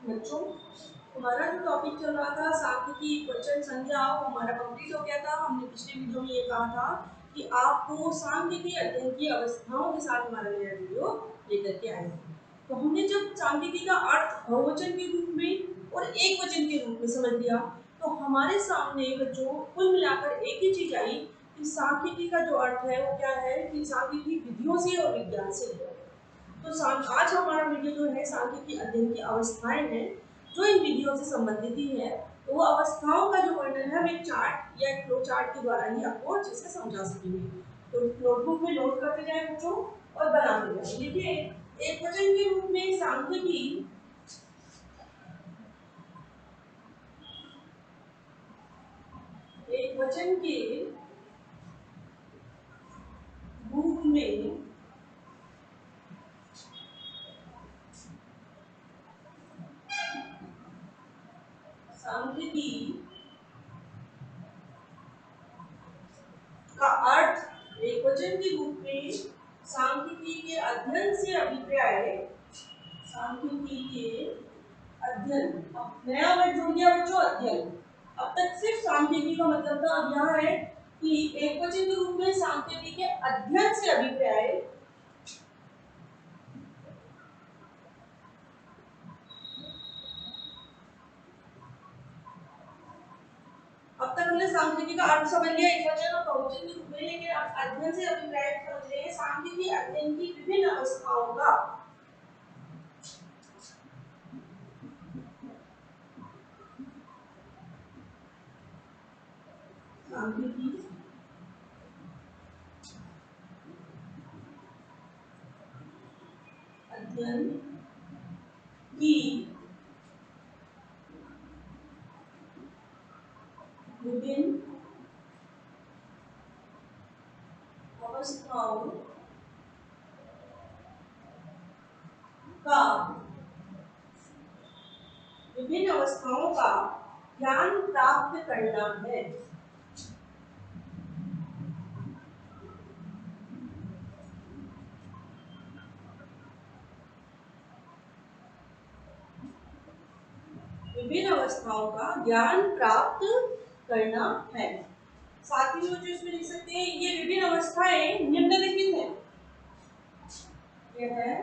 बच्चों, हमारा जो टॉपिक चल रहा था सांख्यिकी क्वेश्चन संख्या, हमारा कंप्लीट हो गया था। हमने पिछले वीडियो में ये कहा था कि आपको सांख्यिकी अध्ययन की अवस्थाओं के साथ हमारा नया वीडियो लेकर के आए। तो हमने जब सांख्यिकी का अर्थ बहुवचन के रूप में और एक वचन के रूप में समझ लिया, तो हमारे सामने बच्चों कुल मिलाकर एक ही चीज आई कि सांख्यिकी का जो अर्थ है वो क्या है कि सांख्यिकी विधियों से और विज्ञान से है। तो आज हमारा वीडियो जो है सांख्यिकी अध्ययन की अवस्थाएं हैं जो इन विधियों से संबंधित ही है। तो वो अवस्थाओं का जो वर्णन है हम एक चार्ट या एक फ्लो चार्ट के द्वारा ही आपको अच्छे से समझा सकेंगे। तो नोटबुक में नोट करते जाए बच्चों और बनाते जाए। देखिए, एक वचन के रूप में सांख्यिकी एक वचन के रूप में सांख्यिकी का अर्थ एक वचन के रूप में सांख्यिकी के अध्ययन से अभिप्राय, सांख्यिकी के अध्ययन, अब नया वर्ड जुड़ गया बच्चों, अध्ययन। अब तक सिर्फ सांख्यिकी का मतलब था, अब यहाँ है कि एक वचन के रूप में सांख्यिकी के अध्ययन से अभिप्राय, अब तक हमने सांख्यिकी का अर्थ समझ लिया एक वचन और बहुवचन के रूप में, लेकिन अब अध्ययन से अभिप्राय समझ रहे हैं सांख्यिकी अध्ययन की विभिन्न अवस्थाओं का। सांख्यिकी अध्ययन की विभिन्न अवस्थाओं का, विभिन्न अवस्थाओं का ज्ञान प्राप्त करना है। विभिन्न अवस्थाओं का ज्ञान प्राप्त करना है। साथ ही जो इसमें लिख सकते हैं, ये विभिन्न अवस्थाएं निम्नलिखित हैं। यह है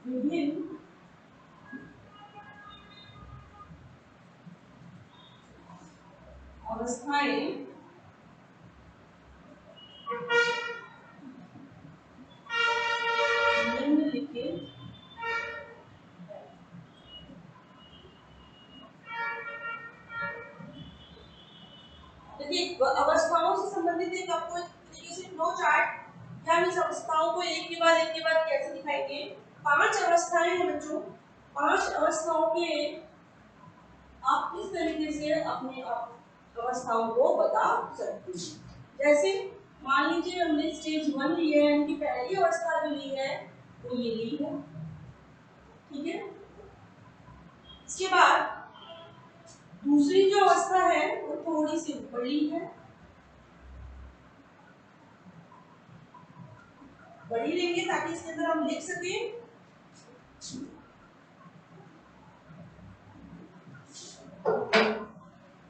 विभिन्न अवस्थाएं निम्नलिखित देखिए, अवस्थाओं से संबंधित एक आपको एक तरीके से फ्लो चार्ट या हम इस अवस्थाओं को एक के बाद कैसे दिखाएंगे। 5 अवस्थाएं हैं बच्चों, 5 अवस्थाओं के आप किस तरीके से अपने अवस्थाओं को बता सकते हैं। जैसे मान लीजिए हमने स्टेज 1 ली है, इनकी पहली अवस्था जो ली है वो ये ली है, ठीक है। इसके बाद दूसरी जो अवस्था है वो थोड़ी सी ऊपर ली है, बड़ी लेंगे ताकि इसके अंदर हम लिख सकें।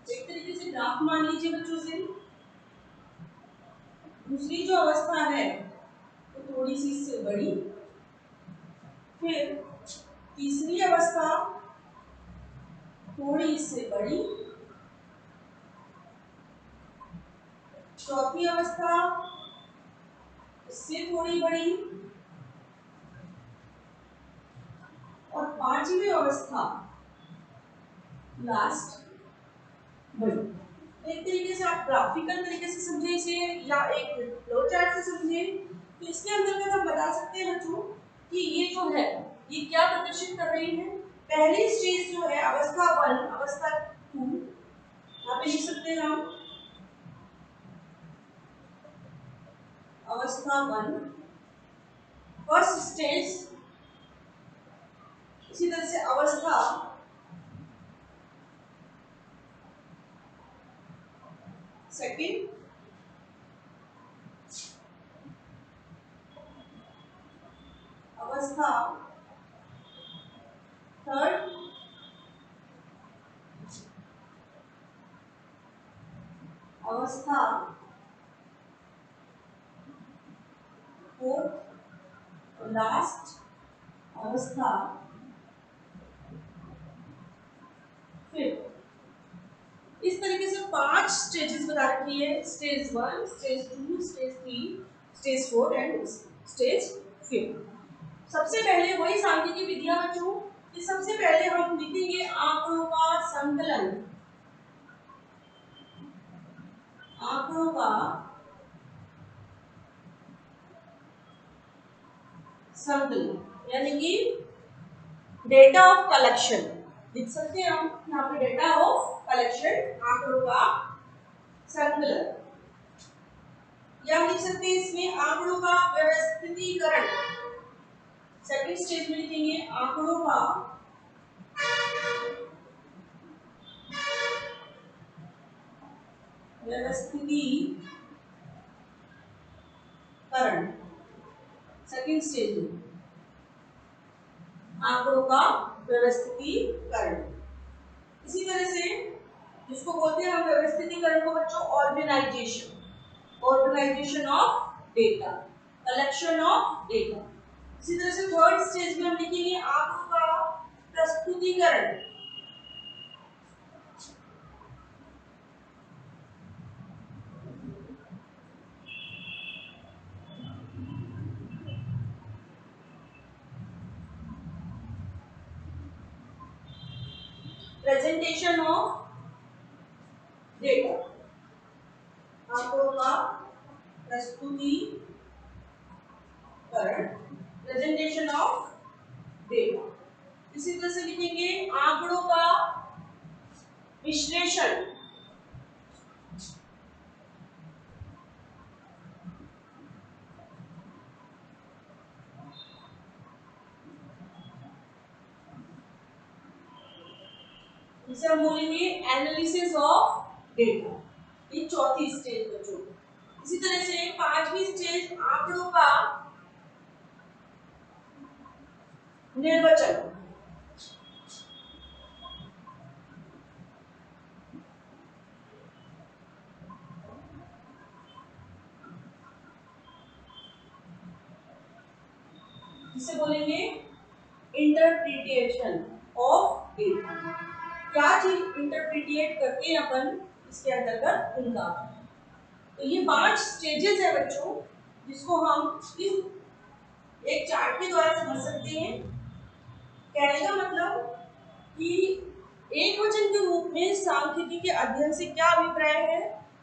एक तरीके से ग्राफ मान लीजिए बच्चों से। दूसरी जो अवस्था है वो थोड़ी सी इससे बड़ी, फिर तीसरी अवस्था थोड़ी इससे बड़ी, चौथी अवस्था इससे थोड़ी बड़ी और पांचवी अवस्था लास्ट बड़ी। एक तरीके से आप ग्राफिकल तरीके से समझे इसे या एक फ्लो चार्ट से समझे, तो इसके अंतर्गत हम बता सकते हैं बच्चों कि ये जो है ये क्या प्रदर्शित कर रही है। पहली स्टेज जो है अवस्था 1, अवस्था 2, यहाँ पे लिख सकते हैं हम अवस्था 1 फर्स्ट स्टेज, इसी तरह से अवस्था सेकंड, अवस्था अवस्था, फोर्थ लास्ट अवस्था, फिफ्थ। इस तरीके से 5 स्टेजेस बता रखी है, stage 1, stage 2, stage 3, stage 4 and stage 5। सबसे पहले वही सांख्यिकी विधियां बच्चों कि सबसे पहले हम लिखेंगे आंकड़ों का संकलन, आंकड़ों का संकलन यानी कि डेटा ऑफ कलेक्शन लिख सकते हैं हम यहाँ पे, डेटा ऑफ कलेक्शन, आंकड़ों का संकलन। या लिख सकते हैं इसमें आंकड़ों का व्यवस्थितीकरण, सेकंड स्टेज में लिखेंगे आंकड़ों का व्यवस्थितीकरण, सेकंड स्टेज में आंकड़ों का व्यवस्थितीकरण। इसी तरह से जिसको बोलते हैं हम व्यवस्थितीकरण को बच्चों organisation, organisation of data, collection of data. इसी तरह से थर्ड स्टेज में हम लिखेंगे आंकड़ों का प्रस्तुतिकरण, प्रेजेंटेशन ऑफ डेटा, आंकड़ों का प्रस्तुतिकरण, प्रेजेंटेशन ऑफ डेटा। इसी तरह से लिखेंगे आंकड़ों का विश्लेषण, इसे हम बोलेंगे एनालिसिस ऑफ डेटा। ये चौथी स्टेज बच्चों। इसी तरह से पांचवी स्टेज आंकड़ों का निर्वचन, जिसे बोलेंगे इंटरप्रिटेशन ऑफ डेटा। क्या चीज इंटरप्रिटेट करते हैं अपन इसके अंतर्गत उनका। तो ये 5 स्टेजेस है बच्चों जिसको हम इस एक चार्ट के द्वारा समझ सकते हैं। कहने का मतलब कि एक वचन के रूप में सांख्यिकी के अध्ययन से क्या अभिप्राय है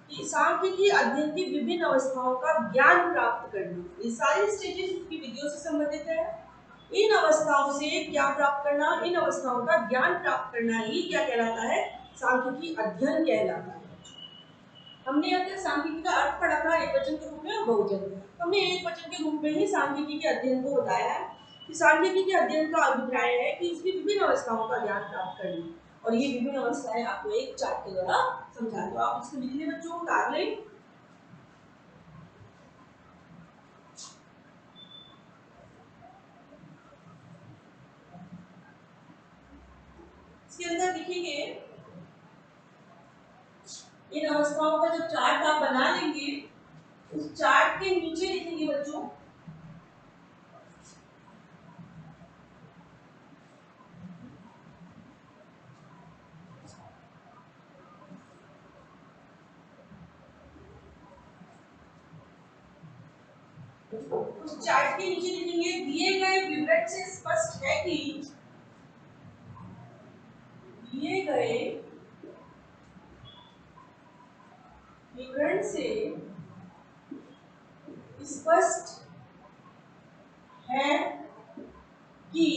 कि सांख्यिकी अध्ययन की विभिन्न अवस्थाओं का ज्ञान प्राप्त करना। ये सारी स्टेजेस उसकी विधियों से संबंधित है। इन अवस्थाओं से क्या प्राप्त करना, इन अवस्थाओं का ज्ञान प्राप्त करना ही क्या कहलाता है, सांख्यिकी अध्ययन कहलाता है। हमने यहाँ तक सांख्यिकी का अर्थ पढ़ा था एकवचन के रूप में और बहुवचन। हमने एक वचन के रूप में ही सांख्यिकी के अध्ययन को बताया है कि सांख्यिकी के अध्ययन का अभिप्राय है कि इसकी विभिन्न अवस्थाओं का ज्ञान प्राप्त करना। और ये विभिन्न अवस्थाएं आपको एक चार्ट के द्वारा समझा दो। आप इसको लिखने बच्चों को उतार लें। इसके अंदर लिखेंगे इन अवस्थाओं का जब चार्ट आप बना लेंगे उस चार्ट के नीचे लिखेंगे बच्चों उस चार्ट के नीचे लिखेंगे दिए गए विवरण से स्पष्ट है कि दिए गए विवरण से स्पष्ट है कि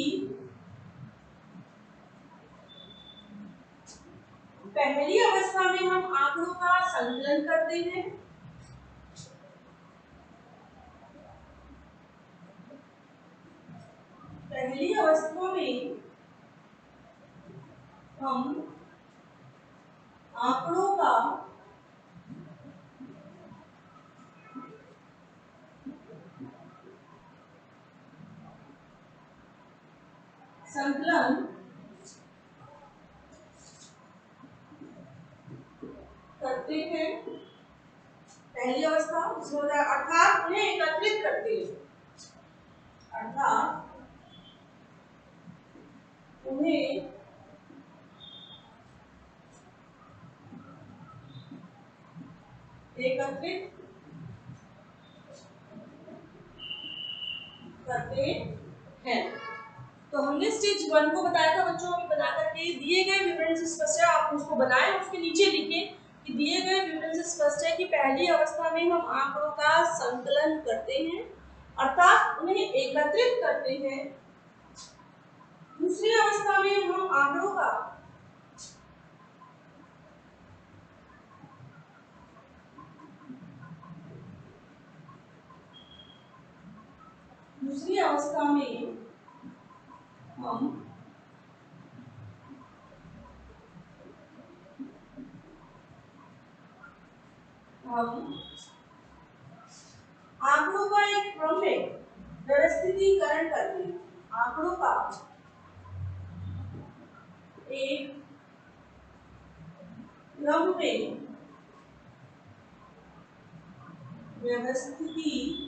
पहली अवस्था में हम आंकड़ों का संकलन करते हैं। पहली अवस्था में हम आंकड़ों का संकलन करते हैं पहली अवस्था जिसमें होता है अर्थात उन्हें एकत्रित करते हैं, अर्थात उन्हें एकत्रित करते हैं। तो हमने स्टेज 1 को बताया था बच्चों, हमें बना करके दिए गए विवरण से स्पष्ट है, आप उसको बनाएं, उसके नीचे लिखें कि दिए गए विवरण से स्पष्ट है कि पहली अवस्था में हम आंकड़ों का संकलन करते हैं अर्थात उन्हें एकत्रित करते हैं। दूसरी अवस्था में हम आंकड़ों का दूसरी अवस्था में हम आंकड़ों का एक क्रम में व्यवस्थितीकरण करते हैं, आंकड़ों का एक क्रम में व्यवस्थितीकरण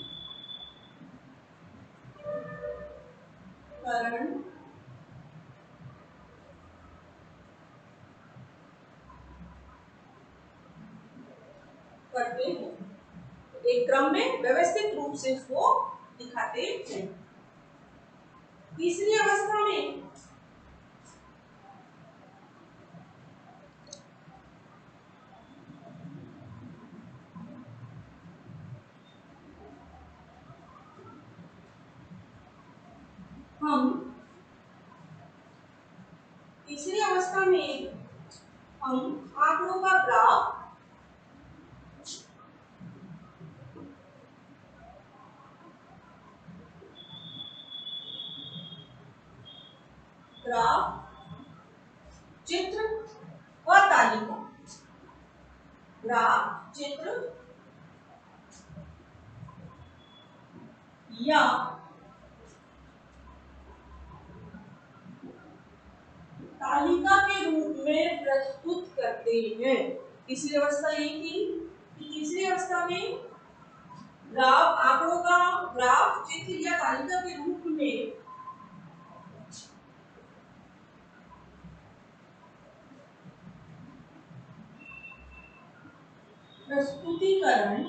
करते हैं, एक क्रम में व्यवस्थित रूप से उसको दिखाते हैं। तीसरी अवस्था में हम आंकड़ों का ग्राफ, चित्र व तालिका, ग्राफ, चित्र या तालिका के रूप में प्रस्तुत करते हैं। तीसरी अवस्था ये थी कि तीसरी अवस्था में ग्राफ, आंकड़ों का ग्राफ, चित्र या तालिका के रूप में प्रस्तुतिकरण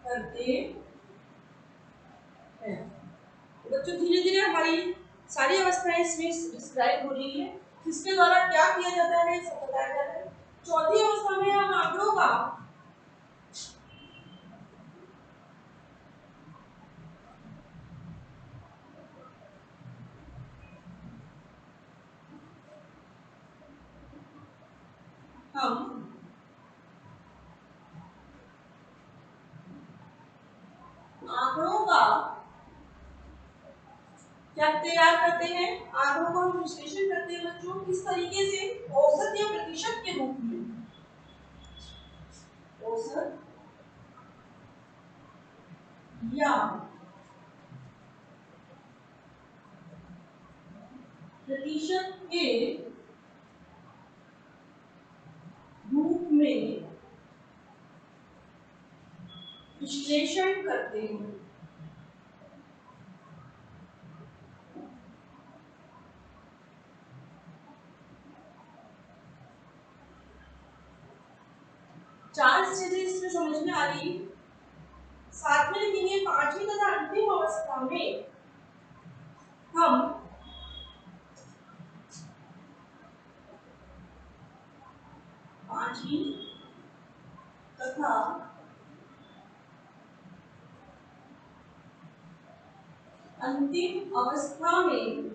करते हैं। बच्चों धीरे धीरे हमारी सारी अवस्थाएं इसमें डिस्क्राइब हो रही है, इसके द्वारा क्या किया जाता है सब बताया जाता है। चौथी अवस्था में हम आंकड़ों का क्या तैयार करते हैं, आंकड़ों का हम विश्लेषण करते हैं बच्चों किस तरीके से, औसत या प्रतिशत के रूप में, औसत या प्रतिशत के रूप में विश्लेषण करते हैं। चार स्टेजेस इसमें समझ में आ रही, साथ में लिखेंगे पांचवी तथा अंतिम अवस्था में हम पांचवी तथा अंतिम अवस्था में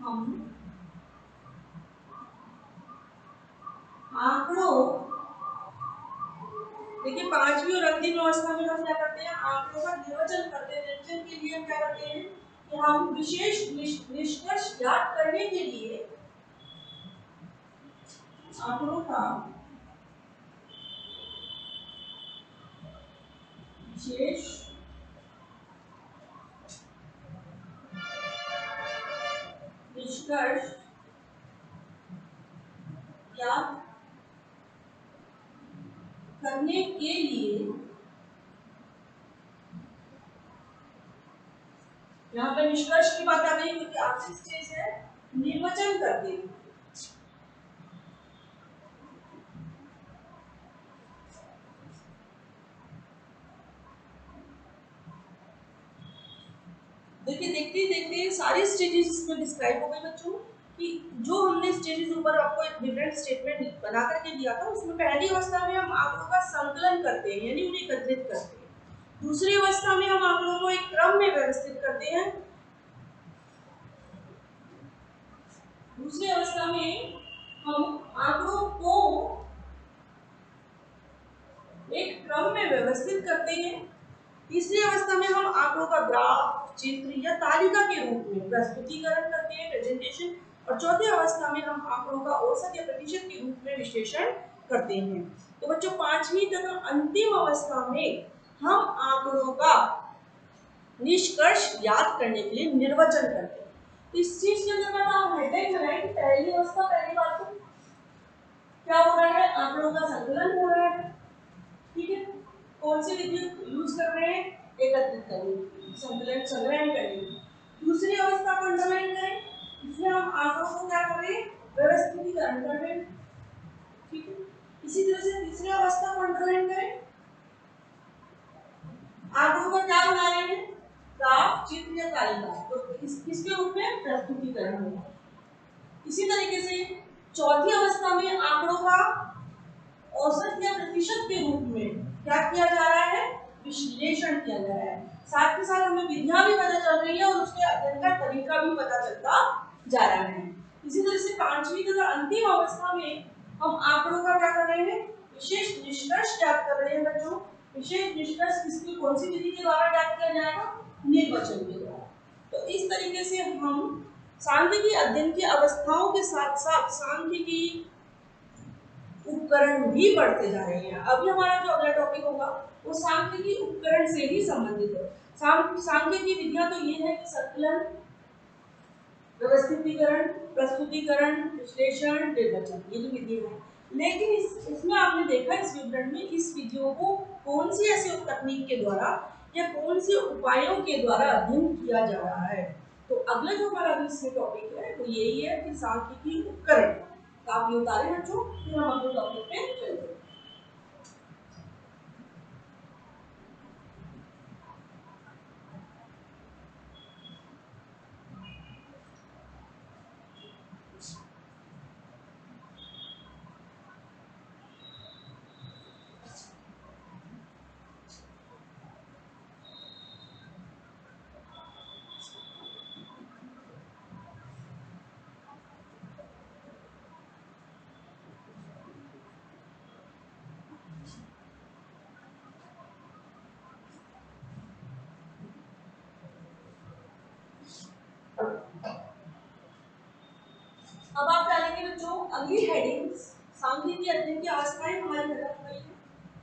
हम आंकड़ों, देखिए पांचवी और अंतिम अवस्था में हम क्या करते हैं, आंकड़ों का निर्वचन करते हैं। निर्वचन के लिए हम क्या करते हैं कि हम विशेष निष्कर्ष ज्ञात करने के लिए आंकड़ों का विशेष निष्कर्ष ज्ञात करने के लिए यहाँ पर निष्कर्ष की बात आ गई क्योंकि आखिरी स्टेज है निर्वचन करते हैं। देखिए देखते देखते सारी स्टेजेस इसमें डिस्क्राइब हो गई बच्चों कि जो हमने स्टेजेस ऊपर आपको एक डिफरेंट स्टेटमेंट बना करके दिया था उसमें पहली अवस्था में हम आंकड़ों का संकलन करते हैं यानी उन्हें एकत्रित करते हैं। दूसरी अवस्था में हम आंकड़ों को एक क्रम में व्यवस्थित करते हैं। दूसरी अवस्था में हम आंकड़ों को एक क्रम में व्यवस्थित करते हैं। तीसरी अवस्था में हम आंकड़ों का ग्राफ, चित्र या तालिका के रूप में प्रस्तुतिकरण करते हैं, प्रेजेंटेशन। और चौथी अवस्था में हम आंकड़ों का औसत या प्रतिशत के रूप में विश्लेषण करते हैं। तो बच्चों पांचवी तथा अंतिम अवस्था में हम आंकड़ों का निष्कर्ष याद करने के लिए निर्वचन करते हैं। तो इस चीज के अंदर आप हेडलाइन बनाएं कि पहली अवस्था पहली बात तो क्या हो रहा है, आंकड़ों का संकलन हो रहा है, ठीक है। कौन सी विधि यूज कर रहे हैं, एकत्रित करने, संकलन संग्रहण करने। दूसरी अवस्था को अंडरलाइन करें, इसमें हम आंकड़ों को क्या कर रहे हैं, व्यवस्थितीकरण कर रहे हैं, ठीक है। इसी तरह से तीसरी अवस्था को अंडरलाइन करें, आंकड़ों का क्या बना रहे हैं, ग्राफ, चित्र या तालिका, तो इसके रूप में प्रस्तुतिकरण होगा। इसी तरीके से चौथी अवस्था में आंकड़ों का औसत या प्रतिशत के रूप में क्या किया जा रहा है, विश्लेषण किया जा रहा है। साथ ही साथ हमें विधियां भी पता चल रही है और उसके अध्ययन का तरीका भी पता चलता जा रहा है। इसी तरह से पांचवी तथा अंतिम अवस्था में हम आंकड़ों का क्या कर रहे हैं, विशेष निष्कर्ष ज्ञात कर रहे हैं बच्चों। विशेष निष्कर्ष किसकी कौन सी विधि के द्वारा ज्ञात किया जाएगा, निर्वचन के द्वारा। तो इस तरीके से हम सांख्यिकी अध्ययन की अवस्थाओं के साथ साथ सांख्यिकी उपकरण भी पढ़ते जा रहे हैं। अभी हमारा जो अगला टॉपिक होगा वो सांख्यिकी उपकरण से ही संबंधित है। सांख्यिकी विधियां तो ये है कि संकलन, व्यवस्थितीकरण, प्रस्तुतिकरण, विश्लेषण, निर्वचन, ये जो विधियां हैं। लेकिन इसमें आपने देखा इस विवरण में इस विधियों को कौन सी ऐसी तकनीक के द्वारा या कौन से उपायों के द्वारा अध्ययन किया जा रहा है। तो अगला जो हमारा अभी टॉपिक है वो यही है कि सांख्यिकी उपकरण। तो आप ये उतारे बच्चों, फिर हम अगले टॉपिक पे चलते हैं। अब आप डालेंगे बच्चों अगली हेडिंग, सांख्यिकी अध्ययन की अवस्थाएं हमारी खत्म हो गई है,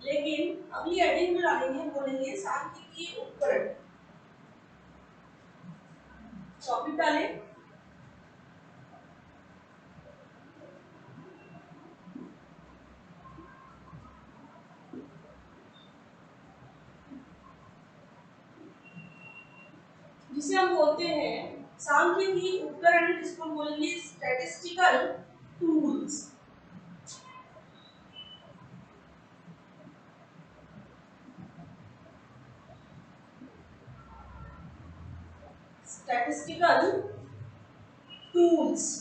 लेकिन अगली हेडिंग जो डालेंगे बोलेंगे सांख्यिकी उपकरण। टॉपिक डालें जिसे हम बोलते हैं सांख्यिकी उपकरण, जिसको बोलेंगे स्टैटिस्टिकल टूल्स। Statistical tools.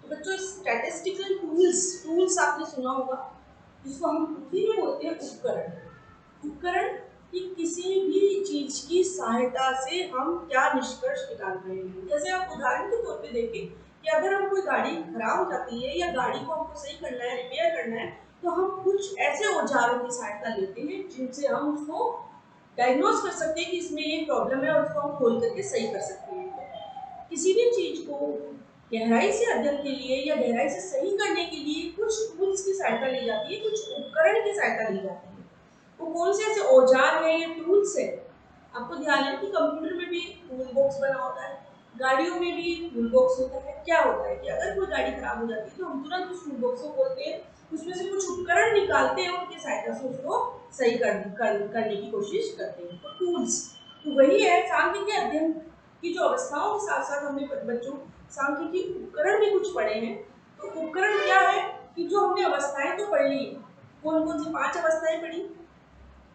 बच्चों स्टैटिस्टिकल टूल्स आपने सुना होगा, जिसको हम हिंदी में बोलते हैं उपकरण। उपकरण कि किसी भी चीज की सहायता से हम क्या निष्कर्ष निकाल रहे हैं। जैसे आप उदाहरण के तौर पे देखें कि अगर हम कोई गाड़ी खराब हो जाती है या गाड़ी को हमको सही करना है, रिपेयर करना है, तो हम कुछ ऐसे औजारों की सहायता लेते हैं जिनसे हम उसको डायग्नोज कर सकते हैं कि इसमें ये प्रॉब्लम है और उसको हम खोल करके सही कर सकते हैं। किसी भी चीज को गहराई से अध्ययन के लिए या गहराई से सही करने के लिए कुछ टूल्स की सहायता ली जाती है, कुछ उपकरण की सहायता ली जाती है। वो कौन से ऐसे औजार हैं या टूल्स है? आपको ध्यान है कि कंप्यूटर में भी टूल बॉक्स बना होता है, गाड़ियों में भी टूल बॉक्स होता है। क्या होता है कि अगर कोई गाड़ी खराब हो जाती है तो हम तुरंत उस टूल बॉक्स को खोलते हैं, उसमें से कुछ उपकरण निकालते हैं, उनकी सहायता से उसको सही करने की कोशिश करते हैं। तो टूल्स तो वही है। सांख्यिकी अध्ययन की जो अवस्थाओं के साथ साथ हमने बच्चों सांख्यिकी उपकरण भी कुछ पढ़े हैं। तो उपकरण क्या है कि जो हमने अवस्थाएं तो पढ़ ली, कौन कौन सी 5 अवस्थाएं पढ़ी,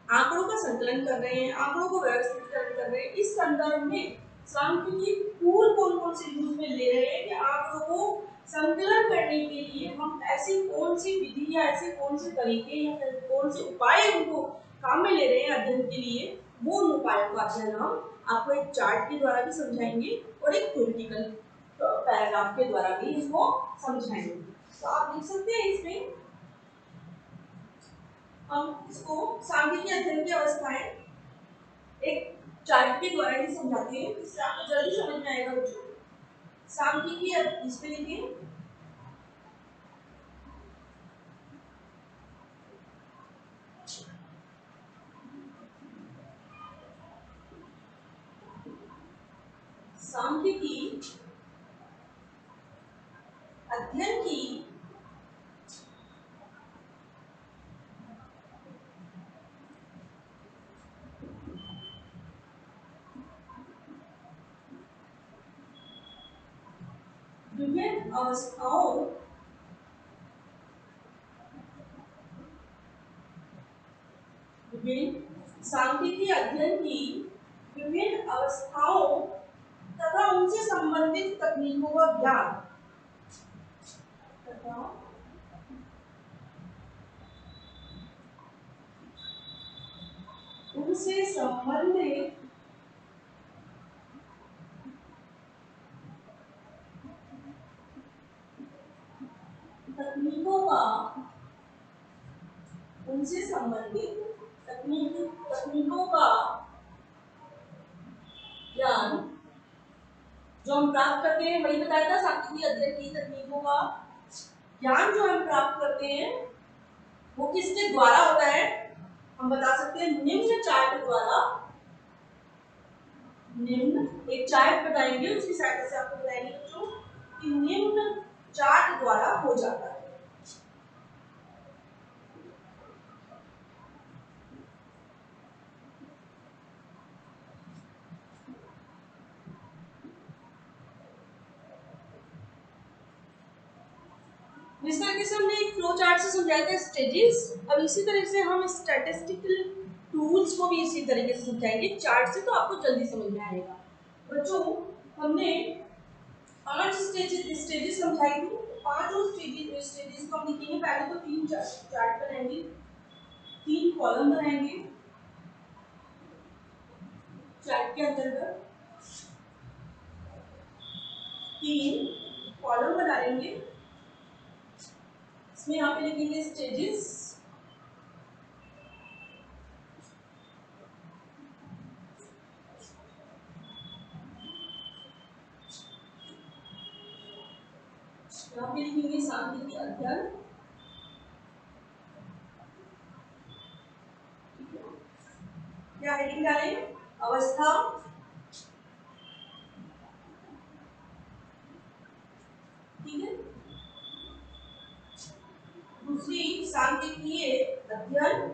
आंकड़ों का संकलन कर रहे हैं, आंकड़ों को व्यवस्थित कर रहे हैं। इस संदर्भ में सांख्यिकी टूल कौन कौन से यूज में ले रहे हैं कि आंकड़ों को संकलन करने के लिए हम ऐसी कौन सी विधि या ऐसे कौन से तरीके या फिर कौन से उपाय उनको काम में ले रहे हैं अध्ययन के लिए, वो उपायों का अध्ययन हम आपको एक चार्ट के द्वारा भी समझाएंगे और एक थ्योरेटिकल पैराग्राफ के द्वारा भी इसको समझाएंगे। तो आप देख सकते हैं इसमें हम इसको सांख्यिकी अध्ययन की अवस्थाएं एक चार्ट के द्वारा ही समझाते हैं, इससे आपको जल्दी समझ में आएगा बच्चों। सांख्यिकी इस पे लिखिए सांख्यिकी अध्ययन की विभिन्न अवस्थाओं सांख्यिकी अध्ययन की विभिन्न अवस्थाओं तथा उनसे संबंधित तकनीकों का ज्ञान तथा उनसे संबंधित तकनीकों का उनसे संबंधित तकनीकों का ज्ञान जो हम प्राप्त करते हैं, वही बताया था सांख्यिकी अध्ययन की तकनीकों का ज्ञान जो हम प्राप्त करते हैं वो किसके द्वारा होता है? हम बता सकते हैं निम्न चार्ट द्वारा। निम्न एक चार्ट बताएंगे, उसकी सहायता से आपको बताएंगे बच्चों कि निम्न चार्ट द्वारा हो जाता है। जिस तरीके से हमने एक फ्लो चार्ट से समझाया था स्टेजेस, अब इसी तरह से हम स्टैटिस्टिकल टूल्स को भी इसी तरीके से समझाएंगे चार्ट से, तो आपको जल्दी समझ में आएगा। बच्चों हमने 5 स्टेजेस समझाई थी। 5 स्टेजेस को हम लिखेंगे। पहले तो 3 चार्ट बनाएंगे, 3 कॉलम बनाएंगे चार्ट के अंतर्गत, 3 कॉलम बना लेंगे। इसमें यहाँ पे लिखेंगे स्टेजेस, यहाँ पे लिखेंगे सांख्यिकी अध्ययन, क्या हेडिंग डालेंगे? अवस्था, ठीक है। दूसरी सांख्यिकीय अध्ययन,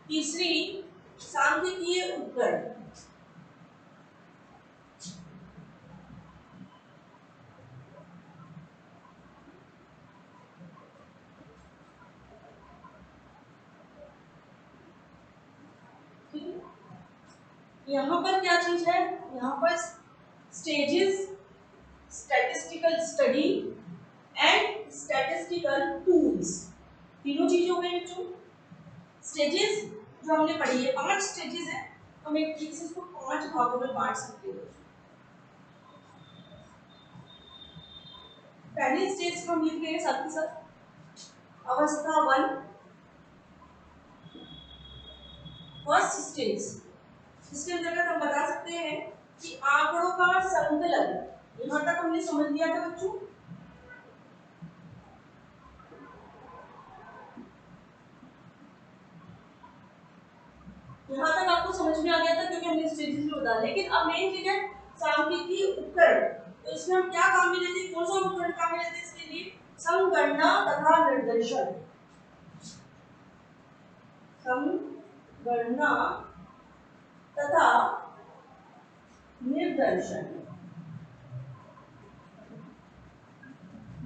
तीसरी सांख्यिकीय उपकरण, यहाँ पर क्या चीज है? यहाँ पर stages, statistical study and statistical tools, तीनों चीजें हो गई बच्चों। स्टेजेस जो हमने पढ़ी है, 5 स्टेजेस है, हम एक ठीक से इसको 5 भागों में बांट सकते हैं। पहले स्टेज को हम लिख रहे हैं साथ ही साथ अवस्था 1, फर्स्ट स्टेज। इसके अंतर्गत हम बता सकते हैं कि आंकड़ों का संकलन। यहां तक हमने समझ लिया था बच्चों। यहां तक आपको समझ में आ गया था क्योंकि हमने स्टेजेस में बता। लेकिन अब मेन चीज है सांख्यिकी उपकरण। तो इसमें हम क्या काम में लेते हैं, कौन सा उपकरण काम में लेते हैं इसके लिए? संगणना तथा निर्देशन। संगणना तथा निर्देशन,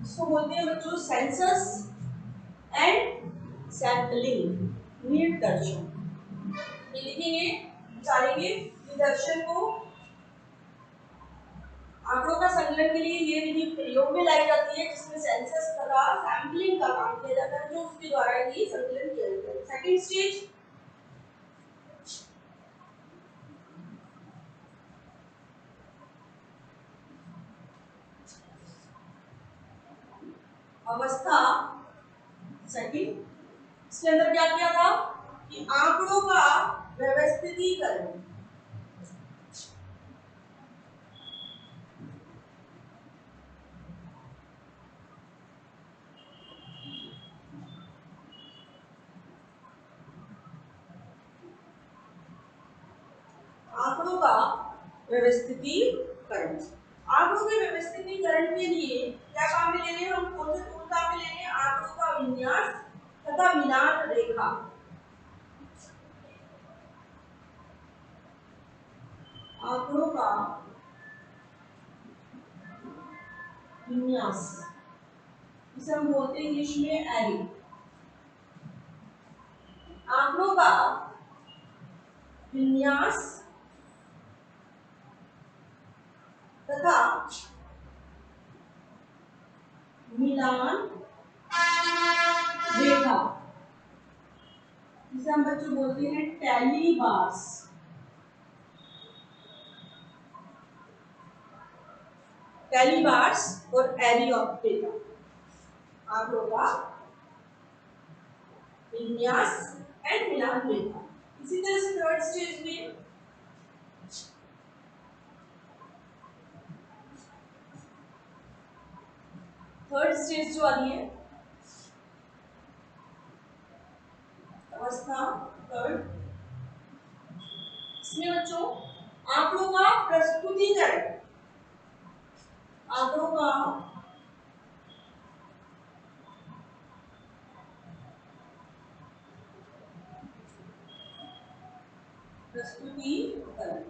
इसको बोलते हैं बच्चों सेंसस एंड सैंपलिंग। निर्देशन ये लिखेंगे, विचारेंगे। निर्देशन को आंकड़ों का संकलन के लिए ये विधि प्रयोग में लाई जाती है जिसमें सेंसस तथा सैंपलिंग का काम किया जाता है, जो उसके द्वारा ही संकलन किया जाता है। सेकंड स्टेज अवस्था सेकंड। इसके अंदर क्या किया था कि आंकड़ों का व्यवस्थितीकरण। आंकड़ों का व्यवस्थितीकरण। आंकड़ों के व्यवस्थितीकरण के लिए क्या काम में लेने हैं हम? कौन से टूल काम में लेने हैं? आंकड़ों का विन्यास तथा मिलान रेखा। आंकड़ों का विन्यास, इसे हम बोलते हैं इंग्लिश में एरे। आंकड़ों का विन्यास तथा मिलान रेखा, जिसे हम बच्चों बोलते हैं टैली बार्स। टैली बार्स और एरे ऑफ डेटा। आंकड़ों का विन्यास एंड मिलान रेखा। इसी तरह से थर्ड स्टेज में थर्ड स्टेज जो आ रही है अवस्था थर्ड, इसमें बच्चों आंकड़ों का प्रस्तुतिकरण। आंकड़ों का प्रस्तुतिकरण।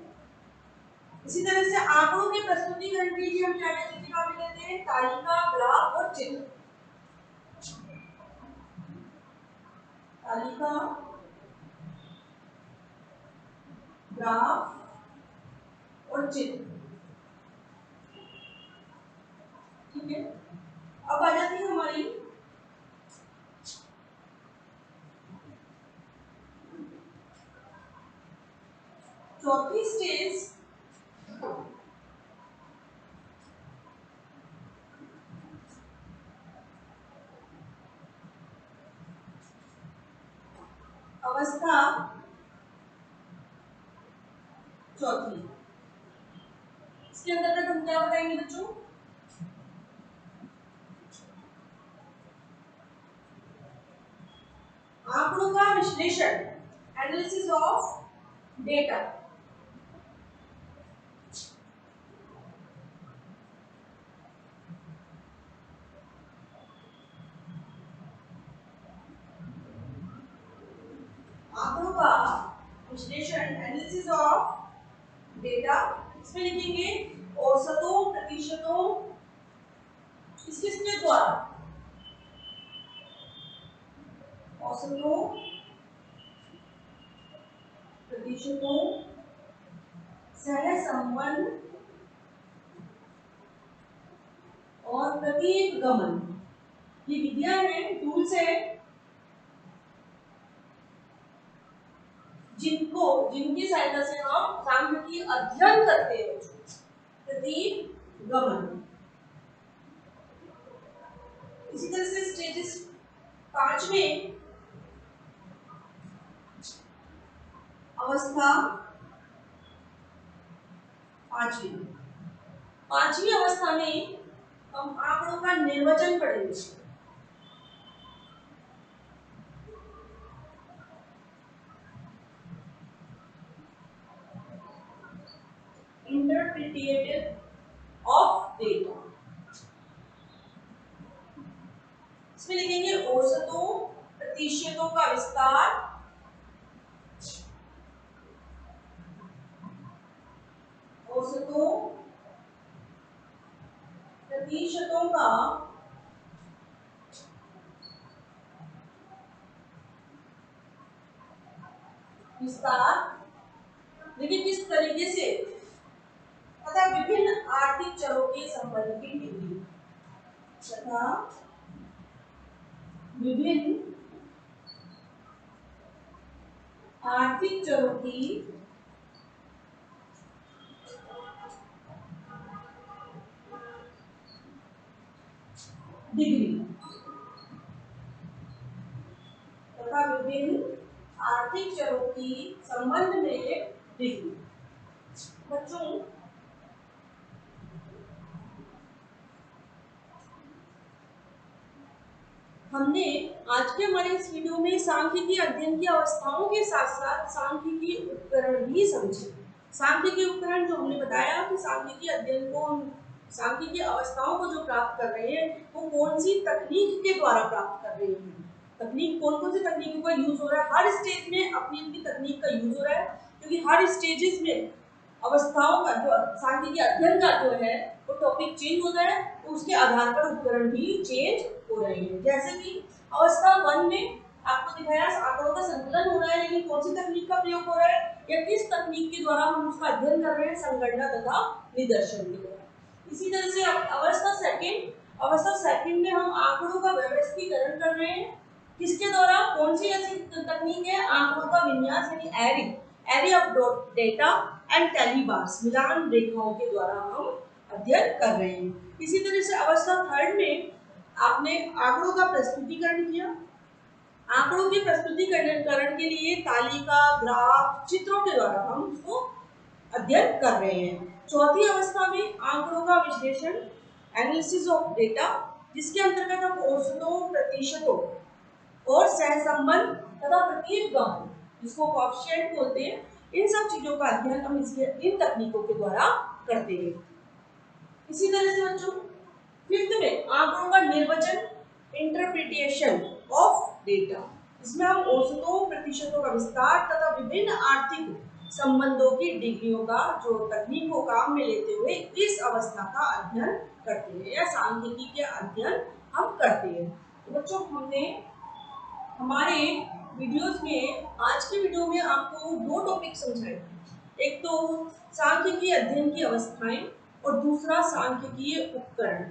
इसी तरह से आंकड़ों के प्रस्तुतिकरण के लिए हम क्या क्या चीजें काम में लेते हैं? तालिका, ग्राफ और चित्र। तालिका, ग्राफ और चित्र। ठीक है, अब आ जाती है हमारी चौथी स्टेज। अवस्था चौथी। इसके अंतर्गत हम क्या बताएंगे बच्चों? आंकड़ों का विश्लेषण, एनालिसिस ऑफ डेटा। आंकड़ों का विश्लेषण, एनालिसिस ऑफ डेटा। इसमें लिखेंगे औसतों, प्रतिशतों, किसके द्वारा? औसतों, प्रतिशतों, सहसंबंध और प्रतीक गमन। ये विधियां हैं, टूल्स हैं, जिनकी सहायता से हम सांख्यिकी अध्ययन करते हैं। प्रतीक गमन। इसी तरह से स्टेजेस 5 अवस्था पांचवी अवस्था में हम आंकड़ों का निर्वचन पढ़ेंगे। Interpretation of data. इसमें लिखेंगे औसतों प्रतिशतों का विस्तार, औसतों प्रतिशतों का विस्तार, देखिए किस तरीके से, तथा विभिन्न आर्थिक चरों के संबंध की डिग्री, तथा विभिन्न आर्थिक चरों की डिग्री, तथा विभिन्न आर्थिक चरों की संबंध में डिग्री। बच्चों हमने आज के हमारे इस वीडियो में सांख्यिकी अध्ययन की अवस्थाओं के साथ साथ सांख्यिकी उपकरण भी समझे। सांख्यिकी उपकरण जो हमने बताया कि सांख्यिकी अध्ययन को, सांख्यिकी अवस्थाओं को जो प्राप्त कर रहे हैं वो कौन सी तकनीक के द्वारा प्राप्त कर रहे हैं। तकनीक कौन सी तकनीकों का यूज हो रहा है, हर स्टेज में अपनी अपनी तकनीक का यूज हो रहा है, क्योंकि हर स्टेजेस में अवस्थाओं का जो सांख्यिकी अध्ययन का जो है वो टॉपिक चेंज होता है, तो उसके आधार पर उपकरण भी चेंज हो रहे हैं। जैसे कि अवस्था 1 में आपको दिखाया आंकड़ों का संकलन हो रहा है, लेकिन कौन सी तकनीक का प्रयोग हो रहा है या किस तकनीक के द्वारा हम उसका अध्ययन कर रहे हैं, संगणना तथा निदर्शन के द्वारा। इसी तरह से अवस्था सेकंड में हम आंकड़ों का व्यवस्थीकरण कर रहे हैं, किसके द्वारा, कौन सी ऐसी तकनीक है, आंकड़ों का विन्यास यानी array of data and tally bars, मिलान रेखाओं के द्वारा हम अध्ययन कर रहे हैं। इसी तरह से अवस्था थर्ड में आपने आंकड़ों का प्रस्तुतिकरण किया, आंकड़ों के प्रस्तुतिकरण के लिए तालिका, ग्राफ, चित्रों के द्वारा हम उसको अध्ययन कर रहे हैं। चौथी अवस्था में आंकड़ों का विश्लेषण, एनालिसिस ऑफ डेटा, जिसके अंतर्गत हम औसतों, प्रतिशतों और सहसंबंध तथा प्रतीक गण, जिसको कोएफिशिएंट बोलते हैं, इन सब चीजों का अध्ययन हम इन तकनीकों के द्वारा करते हैं। इसी तरह से बच्चों फिफ्थ में आंकड़ों का निर्वचन, इंटरप्रिटेशन ऑफ डेटा, इसमें हम औसतों, प्रतिशतों का विस्तार तथा विभिन्न आर्थिक संबंधों की डिग्रियों का जो तकनीक को काम में लेते हुए इस अवस्था का अध्ययन करते हैं या सांख्यिकी के अध्ययन हम करते हैं। तो बच्चों हमने हमारे वीडियोस में, आज के वीडियो में आपको दो टॉपिक समझाए, एक तो सांख्यिकी अध्ययन की अवस्थाएं और दूसरा सांख्यिकीय उपकरण।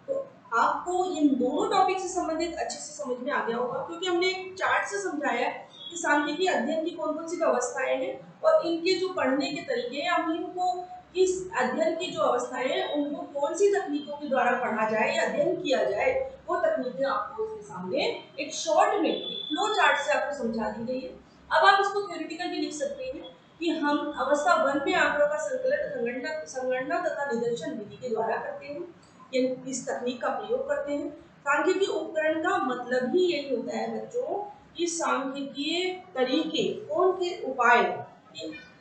तो आपको इन दोनों टॉपिक से संबंधित अच्छे से समझ में आ गया होगा, क्योंकि हमने एक चार्ट से समझाया है कि सांख्यिकी अध्ययन की कौन कौन सी अवस्थाएं हैं और इनके जो पढ़ने के तरीके हैं, हम इनको किस अध्ययन की जो अवस्थाएं हैं उनको कौन सी तकनीकों के द्वारा पढ़ा जाए या अध्ययन किया जाए, वो तकनीकें आपको उसके सामने एक शॉर्ट में फ्लो चार्ट से आपको समझा दी गई है। अब आप इसको थ्योरेटिकल भी लिख सकते हैं कि हम अवस्था 1 में आंकड़ों का संकलन, संगणना तथा निदर्शन विधि के द्वारा करते हैं, इस तकनीक का प्रयोग करते हैं। सांख्यिकी उपकरण का मतलब ही यही होता है बच्चों कि सांख्यिकीय तरीके, कौन के उपाय,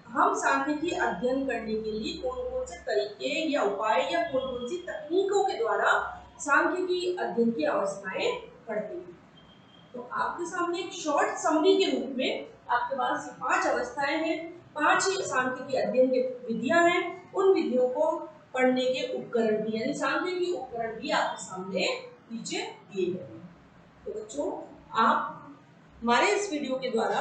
हम सांख्यिकी अध्ययन करने के लिए कौन कौन से तरीके या उपाय या कौन कौन सी तकनीकों के द्वारा सांख्यिकी अध्ययन की अवस्थाएं पढ़ते हैं। तो आपके सामने एक शॉर्ट समरी के रूप में आपके पास 5 अवस्थाएं हैं, 5 ही सांख्यिकी अध्ययन के विधियां हैं, उन विधियों को पढ़ने के उपकरण भी यानी सांख्यिकी उपकरण भी आपके सामने नीचे दिए गए हैं। तो बच्चों आप हमारे इस वीडियो के द्वारा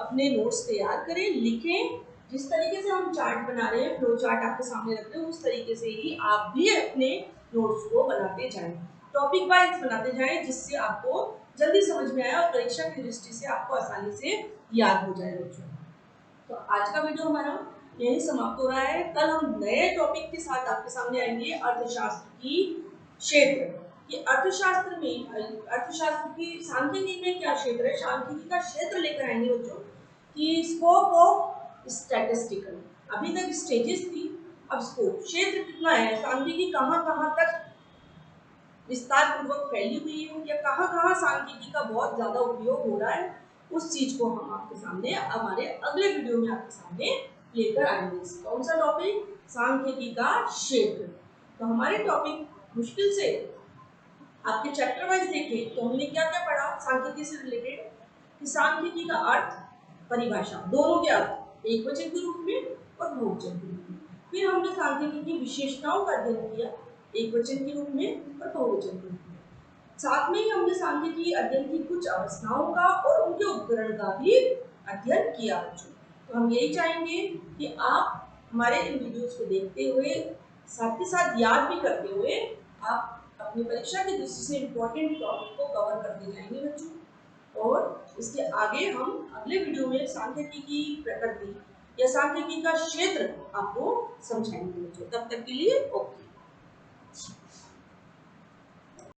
अपने नोट्स तैयार करें, लिखें, जिस तरीके से हम चार्ट बना रहे हैं, फ्लो चार्ट आपके सामने रख रहे हैं, उस तरीके से ही आप भी अपने नोट्स को बनाते जाएं, टॉपिक वाइज बनाते जाएं, जिससे आपको जल्दी समझ में आए और परीक्षा की दृष्टि से आपको आसानी से याद हो जाए बच्चों। तो आज का वीडियो हमारा यही समाप्त हो रहा है। कल हम नए टॉपिक के साथ आपके सामने आएंगे, अर्थशास्त्र की क्षेत्र। कि अर्थशास्त्र की सांख्यिकी में क्या क्षेत्र है, सांख्यिकी का क्षेत्र लेकर आएंगे बच्चों कि स्कोप ऑफ स्टैटिस्टिकल, अभी तक स्टेजेस थी, अब स्कोप क्षेत्र कितना है, सांख्यिकी कहाँ तक विस्तार पूर्वक फैली हुई है या कहाँ सांख्यिकी का बहुत ज्यादा उपयोग हो रहा है, उस चीज को हम आपके सामने हमारे अगले वीडियो में आपके सामने लेकर आएंगे। कौन सा टॉपिक, सांख्यिकी का क्षेत्र। तो हमारे टॉपिक मुश्किल से आपके चैप्टर वाइज देखें तो हमने क्या क्या पढ़ा सांख्यिकी से रिलेटेड, कि सांख्यिकी का अर्थ, परिभाषा, दोनों के अर्थ, एकवचन के रूप में और बहुवचन के रूप में। फिर हमने सांख्यिकी की विशेषताओं का अध्ययन किया, एकवचन के रूप में और बहुवचन के रूप में। साथ में ही हमने सांख्यिकी अध्ययन की कुछ अवस्थाओं का और उनके उपकरण का भी अध्ययन किया बच्चों। तो हम यही चाहेंगे कि आप हमारे इन वीडियोस को देखते हुए साथ ही साथ याद भी करते हुए आप अपनी परीक्षा की दृष्टि से इम्पोर्टेंट टॉपिक को कवर करते जाएंगे बच्चों। और इसके आगे हम अगले वीडियो में सांख्यिकी की प्रकृति या सांख्यिकी का क्षेत्र आपको समझाएंगे बच्चों। तब तक के लिए ओके।